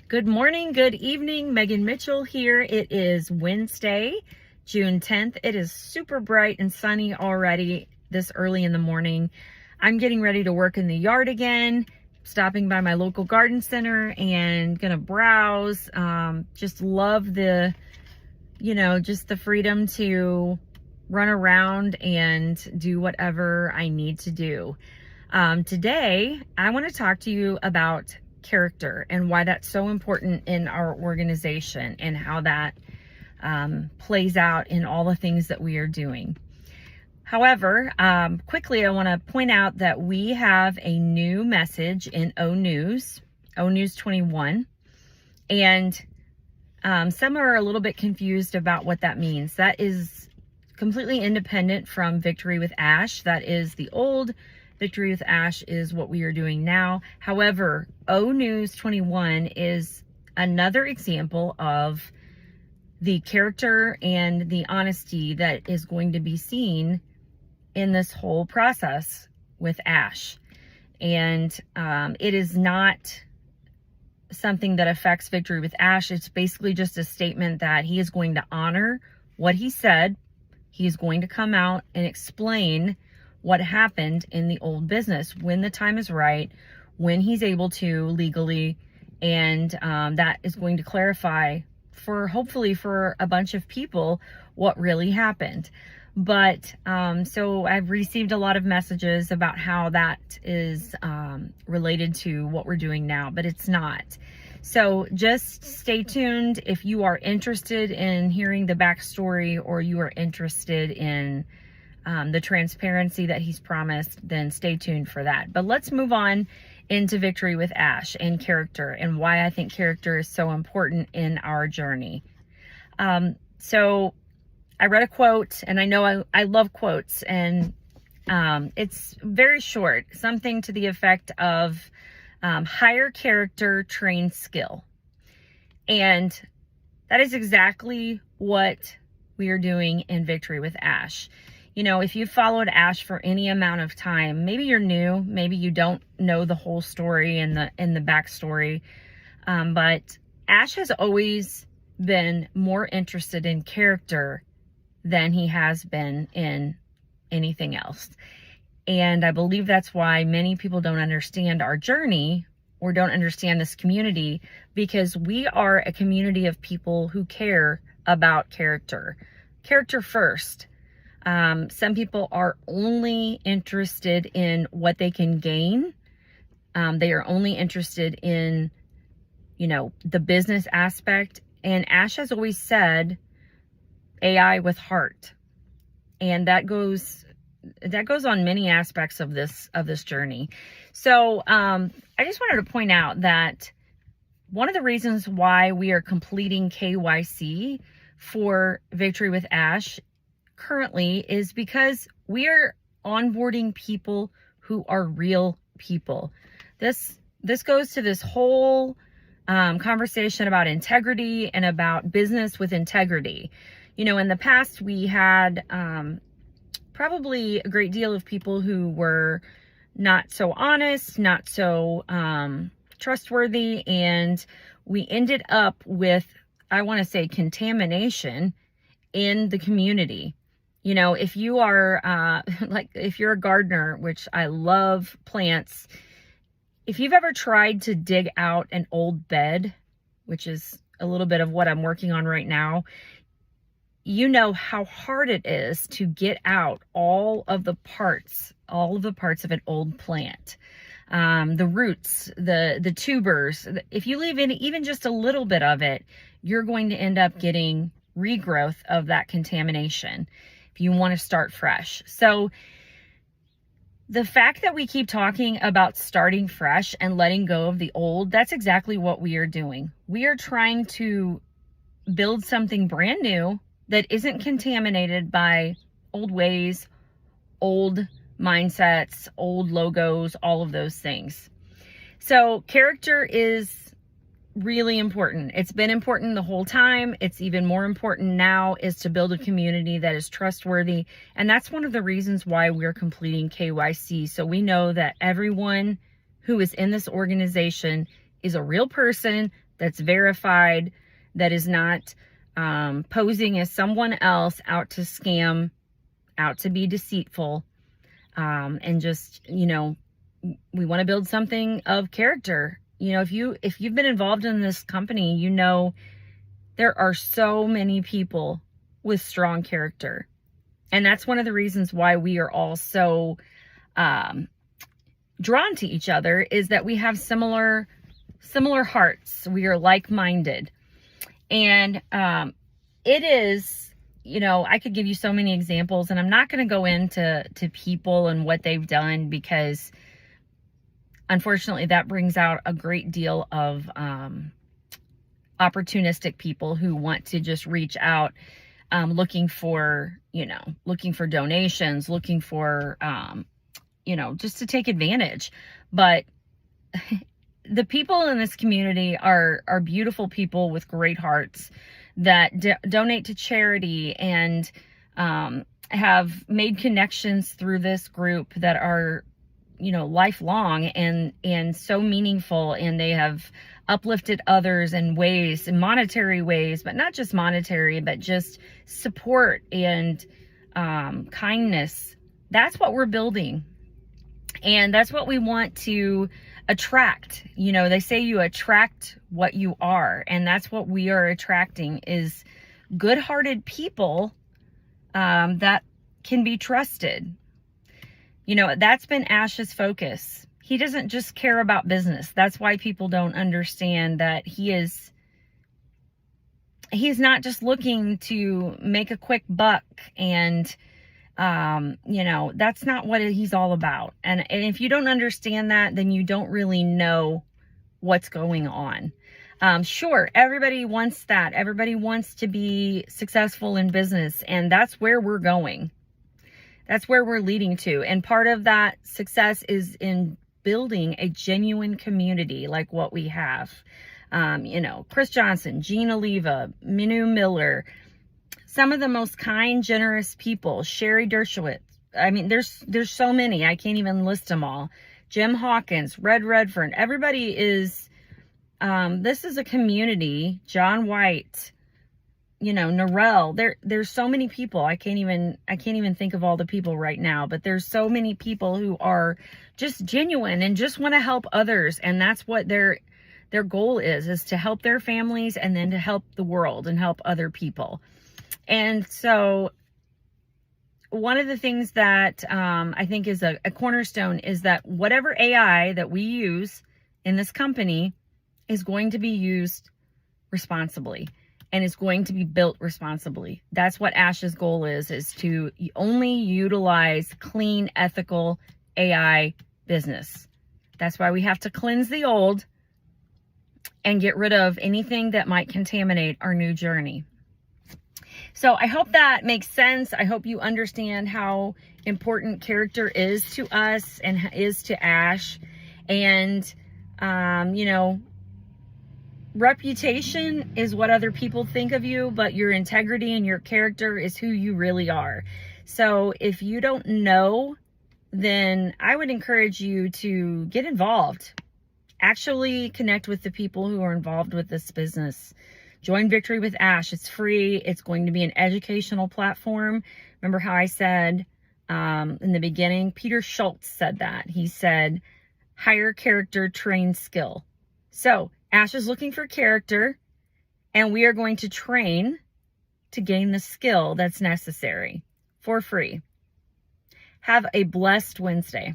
Good morning, good evening. Megan Mitchell here. It is Wednesday, June 10th. It is super bright and sunny already this early in the morning. I'm getting ready to work in the yard again, stopping by my local garden center and gonna browse. Just love the, just the freedom to run around and do whatever I need to do. Today, I want to talk to you about character and why that's so important in our organization and how that plays out in all the things that we are doing. However, quickly, I want to point out that we have a new message in O News 21, and some are a little bit confused about what that means. That is completely independent from Victory with Ash. That is the old Victory with Ash is what we are doing now. However, O News 21 is another example of the character and the honesty that is going to be seen in this whole process with Ash. And it is not something that affects Victory with Ash. It's basically just a statement that he is going to honor what he said. He is going to come out and explain what happened in the old business when the time is right, when he's able to legally, and that is going to clarify hopefully for a bunch of people what really happened. But so I've received a lot of messages about how that is related to what we're doing now, but it's not. So just stay tuned. If you are interested in hearing the backstory, or you are interested in the transparency that he's promised, then stay tuned for that. But let's move on into Victory with Ash and character, and why I think character is so important in our journey. So I read a quote, and I know I love quotes, and it's very short, something to the effect of hire character, train skill. And that is exactly what we are doing in Victory with Ash. If you've followed Ash for any amount of time, maybe you're new, maybe you don't know the whole story and the backstory, but Ash has always been more interested in character than he has been in anything else. And I believe that's why many people don't understand our journey or don't understand this community, because we are a community of people who care about character first. Some people are only interested in what they can gain. They are only interested in, the business aspect. And Ash has always said AI with heart. And that goes on many aspects of this journey. So I just wanted to point out that one of the reasons why we are completing KYC for Victory with Ash currently is because we are onboarding people who are real people. This goes to this whole conversation about integrity and about business with integrity. In the past, we had probably a great deal of people who were not so honest, not so trustworthy, and we ended up with, I want to say, contamination in the community. If you are if you're a gardener, which I love plants, if you've ever tried to dig out an old bed, which is a little bit of what I'm working on right now, you know how hard it is to get out all of the parts of an old plant. The roots, the tubers. If you leave in even just a little bit of it, you're going to end up getting regrowth of that contamination if you want to start fresh. So the fact that we keep talking about starting fresh and letting go of the old, that's exactly what we are doing. We are trying to build something brand new that isn't contaminated by old ways, old mindsets, old logos, all of those things. So character is really important. It's been important the whole time. It's even more important now, is to build a community that is trustworthy. And that's one of the reasons why we're completing KYC. So we know that everyone who is in this organization is a real person that's verified, that is not posing as someone else out to scam, out to be deceitful, and just, we want to build something of character. If you've been involved in this company, there are so many people with strong character. And that's one of the reasons why we are all so drawn to each other, is that we have similar hearts. We are like-minded. And it is, I could give you so many examples, and I'm not going to go into people and what they've done, because unfortunately that brings out a great deal of opportunistic people who want to just reach out, looking for donations, looking for, just to take advantage. But the people in this community are beautiful people with great hearts that donate to charity, and have made connections through this group that are, lifelong and so meaningful. And they have uplifted others in monetary ways, but not just monetary, but just support and kindness. That's what we're building. And that's what we want to attract. They say you attract what you are, and that's what we are attracting, is good-hearted people that can be trusted. That's been Ash's focus. He doesn't just care about business. That's why people don't understand that he's not just looking to make a quick buck, and that's not what he's all about. And if you don't understand that, then you don't really know what's going on. Sure, everybody wants that. Everybody wants to be successful in business, and that's where we're going. That's where we're leading to. And part of that success is in building a genuine community like what we have. Chris Johnson, Gene Oliva, Minu Miller, some of the most kind, generous people, Sherry Dershowitz. I mean, there's so many. I can't even list them all. Jim Hawkins, Redfern. Everybody is, this is a community. John White, Narelle. There's so many people. I can't even think of all the people right now, but there's so many people who are just genuine and just want to help others. And that's what their goal is to help their families, and then to help the world and help other people. And so one of the things that I think is a cornerstone is that whatever AI that we use in this company is going to be used responsibly, and is going to be built responsibly. That's what Ash's goal is to only utilize clean, ethical AI business. That's why we have to cleanse the old and get rid of anything that might contaminate our new journey. So I hope that makes sense. I hope you understand how important character is to us and is to Ash. And, reputation is what other people think of you, but your integrity and your character is who you really are. So if you don't know, then I would encourage you to get involved. Actually connect with the people who are involved with this business. Join Victory with Ash. It's free. It's going to be an educational platform. Remember how I said in the beginning, Peter Schultz said that. He said, hire character, train skill. So Ash is looking for character, and we are going to train to gain the skill that's necessary for free. Have a blessed Wednesday.